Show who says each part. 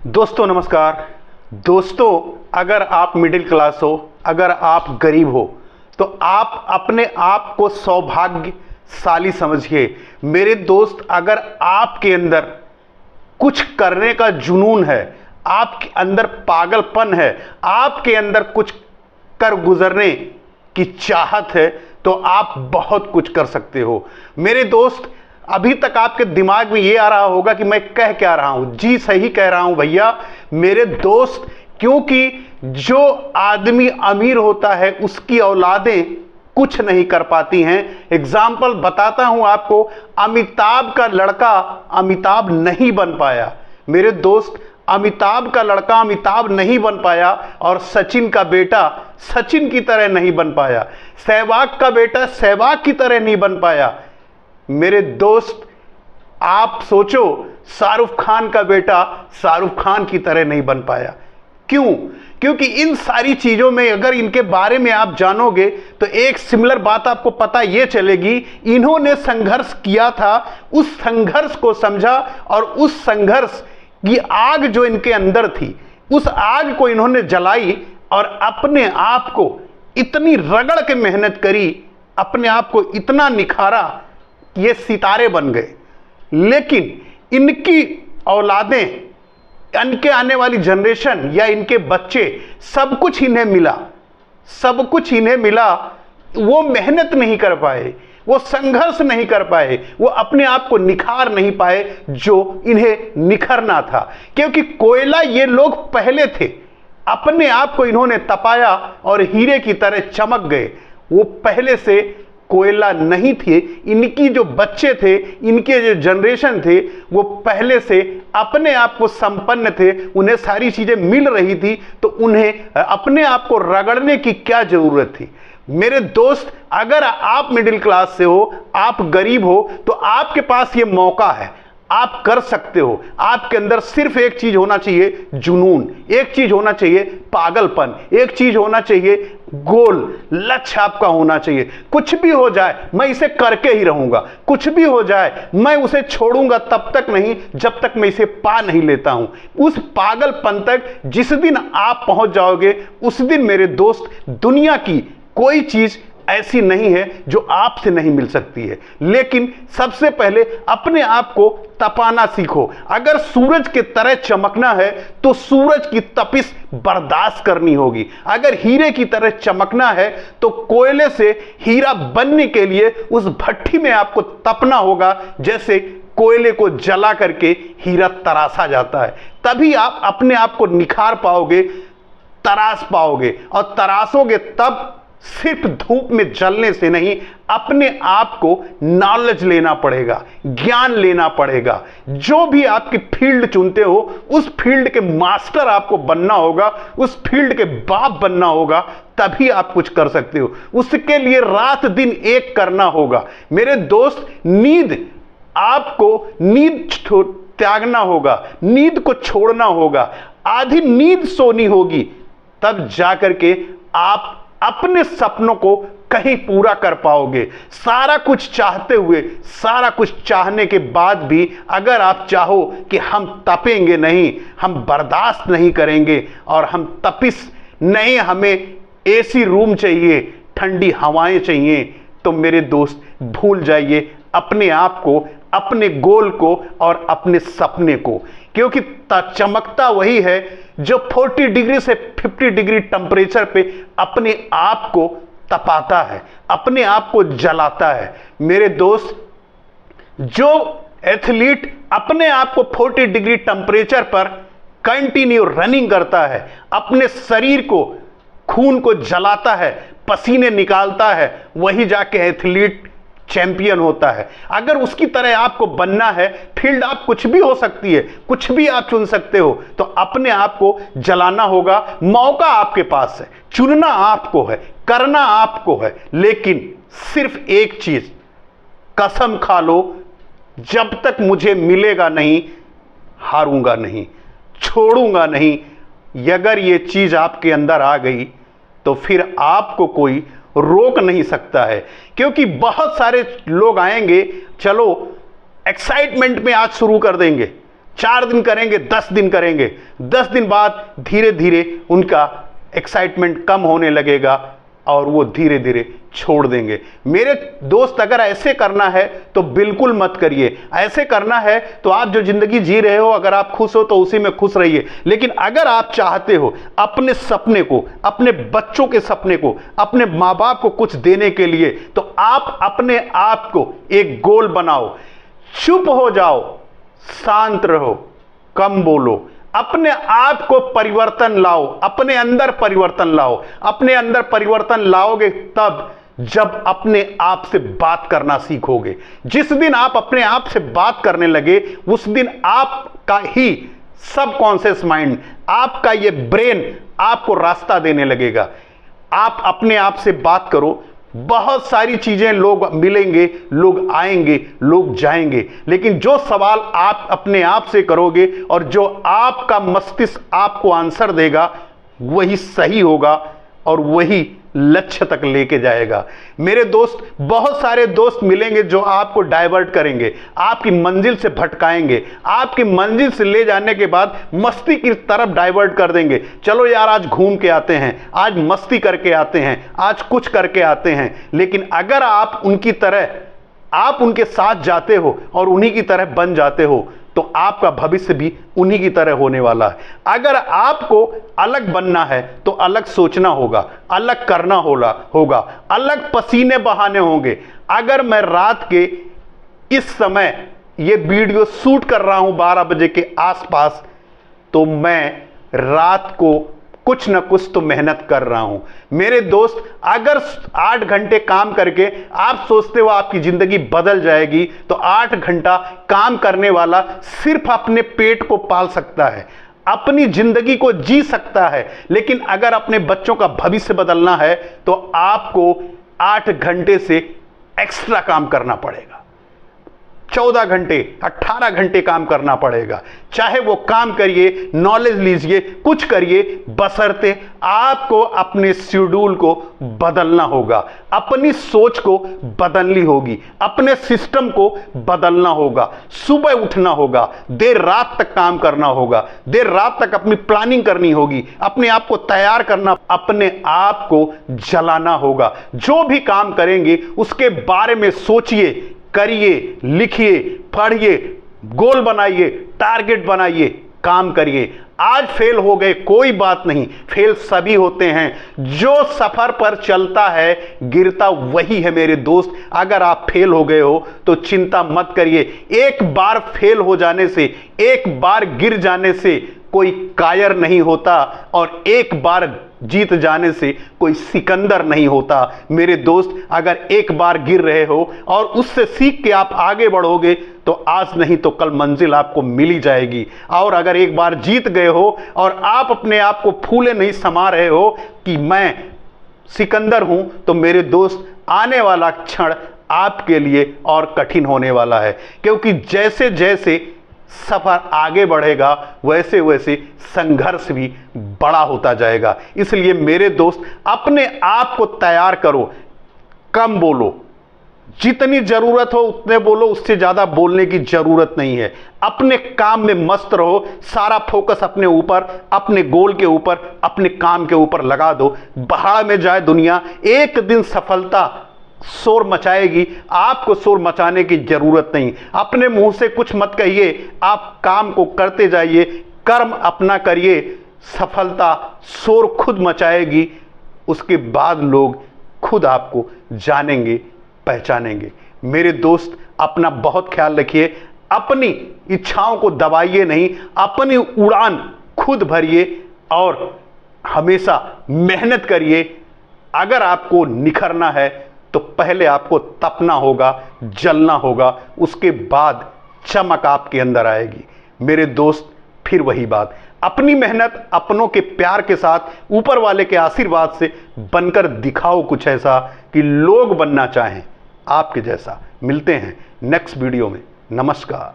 Speaker 1: दोस्तों नमस्कार। दोस्तों, अगर आप मिडिल क्लास हो, अगर आप गरीब हो, तो आप अपने आप को सौभाग्यशाली समझिए। मेरे दोस्त, अगर आपके अंदर कुछ करने का जुनून है, आपके अंदर पागलपन है, आपके अंदर कुछ कर गुजरने की चाहत है, तो आप बहुत कुछ कर सकते हो। मेरे दोस्त, अभी तक आपके दिमाग में ये आ रहा होगा कि मैं कह क्या रहा हूं। जी सही कह रहा हूं भैया मेरे दोस्त, क्योंकि जो आदमी अमीर होता है उसकी औलादें कुछ नहीं कर पाती हैं। एग्जाम्पल बताता हूं आपको, अमिताभ का लड़का अमिताभ नहीं बन पाया। मेरे दोस्त, अमिताभ का लड़का अमिताभ नहीं बन पाया, और सचिन का बेटा सचिन की तरह नहीं बन पाया, सहवाग का बेटा सहवाग की तरह नहीं बन पाया। मेरे दोस्त, आप सोचो, शाहरुख खान का बेटा शाहरुख खान की तरह नहीं बन पाया। क्यों? क्योंकि इन सारी चीजों में अगर इनके बारे में आप जानोगे तो एक सिमिलर बात आपको पता ये चलेगी, इन्होंने संघर्ष किया था, उस संघर्ष को समझा, और उस संघर्ष की आग जो इनके अंदर थी, उस आग को इन्होंने जलाई और अपने आप को इतनी रगड़ के मेहनत करी, अपने आप को इतना निखारा, ये सितारे बन गए। लेकिन इनकी औलादें, इनके आने वाली जनरेशन या इनके बच्चे, सब कुछ इन्हें मिला, सब कुछ इन्हें मिला, वो मेहनत नहीं कर पाए, वो संघर्ष नहीं कर पाए, वो अपने आप को निखार नहीं पाए जो इन्हें निखरना था। क्योंकि कोयला ये लोग पहले थे, अपने आप को इन्होंने तपाया और हीरे की तरह चमक गए। वो पहले से कोयला नहीं थे। इनकी जो बच्चे थे, इनके जो जनरेशन थे, वो पहले से अपने आप को संपन्न थे, उन्हें सारी चीजें मिल रही थी, तो उन्हें अपने आप को रगड़ने की क्या जरूरत थी। मेरे दोस्त, अगर आप मिडिल क्लास से हो, आप गरीब हो, तो आपके पास ये मौका है, आप कर सकते हो। आपके अंदर सिर्फ एक चीज होना चाहिए, जुनून, एक चीज होना चाहिए, पागलपन, एक चीज होना चाहिए, गोल लक्ष्य आपका होना चाहिए। कुछ भी हो जाए मैं इसे करके ही रहूंगा, कुछ भी हो जाए मैं उसे छोड़ूंगा तब तक नहीं जब तक मैं इसे पा नहीं लेता हूं। उस पागलपन तक जिस दिन आप पहुंच जाओगे, उस दिन मेरे दोस्त, दुनिया की कोई चीज ऐसी नहीं है जो आपसे नहीं मिल सकती है। लेकिन सबसे पहले अपने आप को तपाना सीखो। अगर सूरज के तरह चमकना है तो सूरज की तपिश बर्दाश्त करनी होगी। अगर हीरे की तरह चमकना है तो कोयले से हीरा बनने के लिए उस भट्ठी में आपको तपना होगा, जैसे कोयले को जला करके हीरा तराशा जाता है। तभी आप अपने आप को निखार पाओगे, तराश पाओगे, और तराशोगे तब सिर्फ धूप में जलने से नहीं, अपने आप को नॉलेज लेना पड़ेगा, ज्ञान लेना पड़ेगा। जो भी आपकी फील्ड चुनते हो, उस फील्ड के मास्टर आपको बनना होगा, उस फील्ड के बाप बनना होगा, तभी आप कुछ कर सकते हो। उसके लिए रात दिन एक करना होगा। मेरे दोस्त, आपको नींद त्यागना होगा, नींद को छोड़ना होगा, आधी नींद सोनी होगी, तब जाकर के आप अपने सपनों को कहीं पूरा कर पाओगे। सारा कुछ चाहते हुए, सारा कुछ चाहने के बाद भी अगर आप चाहो कि हम तपेंगे नहीं, हम बर्दाश्त नहीं करेंगे और हम तपिश नहीं, हमें एसी रूम चाहिए, ठंडी हवाएं चाहिए, तो मेरे दोस्त भूल जाइए अपने आप को, अपने गोल को और अपने सपने को। क्योंकि चमकता वही है जो 40 डिग्री से 50 डिग्री टेम्परेचर पे अपने आप को तपाता है, अपने आप को जलाता है। मेरे दोस्त, जो एथलीट अपने आप को 40 डिग्री टेम्परेचर पर कंटिन्यू रनिंग करता है, अपने शरीर को, खून को जलाता है, पसीने निकालता है, वही जाके एथलीट चैंपियन होता है। अगर उसकी तरह आपको बनना है, फील्ड आप कुछ भी हो सकती है, कुछ भी आप चुन सकते हो, तो अपने आप को जलाना होगा। मौका आपके पास है, चुनना आपको है, करना आपको है। लेकिन सिर्फ एक चीज कसम खा लो, जब तक मुझे मिलेगा नहीं, हारूंगा नहीं, छोड़ूंगा नहीं। अगर ये चीज आपके अंदर आ गई तो फिर आपको कोई रोक नहीं सकता है। क्योंकि बहुत सारे लोग आएंगे, चलो एक्साइटमेंट में आज शुरू कर देंगे, 4 दिन करेंगे, 10 दिन करेंगे, 10 दिन बाद धीरे धीरे उनका एक्साइटमेंट कम होने लगेगा और वो धीरे धीरे छोड़ देंगे। मेरे दोस्त, अगर ऐसे करना है तो बिल्कुल मत करिए। ऐसे करना है तो आप जो जिंदगी जी रहे हो, अगर आप खुश हो तो उसी में खुश रहिए। लेकिन अगर आप चाहते हो अपने सपने को, अपने बच्चों के सपने को, अपने माँ बाप को कुछ देने के लिए, तो आप अपने आप को एक गोल बनाओ। चुप हो जाओ, शांत रहो, कम बोलो, अपने आप को परिवर्तन लाओ, अपने अंदर परिवर्तन लाओ। अपने अंदर परिवर्तन लाओगे तब जब अपने आप से बात करना सीखोगे। जिस दिन आप अपने आप से बात करने लगे, उस दिन आपका ही सबकॉन्शियस माइंड, आपका ये ब्रेन आपको रास्ता देने लगेगा। आप अपने आप से बात करो, बहुत सारी चीजें, लोग मिलेंगे, लोग आएंगे, लोग जाएंगे, लेकिन जो सवाल आप अपने आप से करोगे और जो आपका मस्तिष्क आपको आंसर देगा, वही सही होगा और वही लक्ष्य तक लेके जाएगा। मेरे दोस्त, बहुत सारे दोस्त मिलेंगे जो आपको डाइवर्ट करेंगे, आपकी मंजिल से भटकाएंगे, आपकी मंजिल से ले जाने के बाद मस्ती की तरफ डाइवर्ट कर देंगे। चलो यार, आज घूम के आते हैं, आज मस्ती करके आते हैं, आज कुछ करके आते हैं। लेकिन अगर आप उनकी तरह, आप उनके साथ जाते हो और उन्हीं की तरह बन जाते हो, तो आपका भविष्य भी उन्हीं की तरह होने वाला है। अगर आपको अलग बनना है तो अलग सोचना होगा, अलग करना होगा, अलग पसीने बहाने होंगे। अगर मैं रात के इस समय ये वीडियो शूट कर रहा हूं 12 बजे के आसपास, तो मैं रात को कुछ ना कुछ तो मेहनत कर रहा हूं। मेरे दोस्त, अगर 8 घंटे काम करके आप सोचते हो आपकी जिंदगी बदल जाएगी, तो 8 घंटा काम करने वाला सिर्फ अपने पेट को पाल सकता है, अपनी जिंदगी को जी सकता है। लेकिन अगर अपने बच्चों का भविष्य बदलना है तो आपको 8 घंटे से एक्स्ट्रा काम करना पड़ेगा। 14 घंटे, 18 घंटे काम करना पड़ेगा। चाहे वो काम करिए, नॉलेज लीजिए, कुछ करिए, बशर्ते आपको अपने शेड्यूल को बदलना होगा, अपनी सोच को बदलनी होगी, अपने सिस्टम को बदलना होगा। सुबह उठना होगा, देर रात तक काम करना होगा, देर रात तक अपनी प्लानिंग करनी होगी, अपने आप को तैयार करना, अपने आप को जलाना होगा। जो भी काम करेंगे उसके बारे में सोचिए, करिए, लिखिए, पढ़िए, गोल बनाइए, टारगेट बनाइए, काम करिए। आज फेल हो गए, कोई बात नहीं, फेल सभी होते हैं। जो सफर पर चलता है गिरता वही है मेरे दोस्त। अगर आप फेल हो गए हो तो चिंता मत करिए। एक बार फेल हो जाने से, एक बार गिर जाने से कोई कायर नहीं होता, और एक बार जीत जाने से कोई सिकंदर नहीं होता। मेरे दोस्त, अगर एक बार गिर रहे हो और उससे सीख के आप आगे बढ़ोगे तो आज नहीं तो कल मंजिल आपको मिल ही जाएगी। और अगर एक बार जीत गए हो और आप अपने आप को फूले नहीं समा रहे हो कि मैं सिकंदर हूं, तो मेरे दोस्त, आने वाला क्षण आपके लिए और कठिन होने वाला है। क्योंकि जैसे जैसे सफर आगे बढ़ेगा वैसे वैसे संघर्ष भी बड़ा होता जाएगा। इसलिए मेरे दोस्त, अपने आप को तैयार करो, कम बोलो, जितनी जरूरत हो उतने बोलो, उससे ज्यादा बोलने की जरूरत नहीं है। अपने काम में मस्त रहो, सारा फोकस अपने ऊपर, अपने गोल के ऊपर, अपने काम के ऊपर लगा दो। बाहर में जाए दुनिया, एक दिन सफलता शोर मचाएगी, आपको शोर मचाने की जरूरत नहीं। अपने मुंह से कुछ मत कहिए, आप काम को करते जाइए, कर्म अपना करिए, सफलता शोर खुद मचाएगी। उसके बाद लोग खुद आपको जानेंगे, पहचानेंगे। मेरे दोस्त, अपना बहुत ख्याल रखिए, अपनी इच्छाओं को दबाइए नहीं, अपनी उड़ान खुद भरिए और हमेशा मेहनत करिए। अगर आपको निखरना है तो पहले आपको तपना होगा, जलना होगा, उसके बाद चमक आपके अंदर आएगी। मेरे दोस्त, फिर वही बात, अपनी मेहनत, अपनों के प्यार के साथ, ऊपर वाले के आशीर्वाद से बनकर दिखाओ कुछ ऐसा कि लोग बनना चाहें आपके जैसा। मिलते हैं नेक्स्ट वीडियो में। नमस्कार।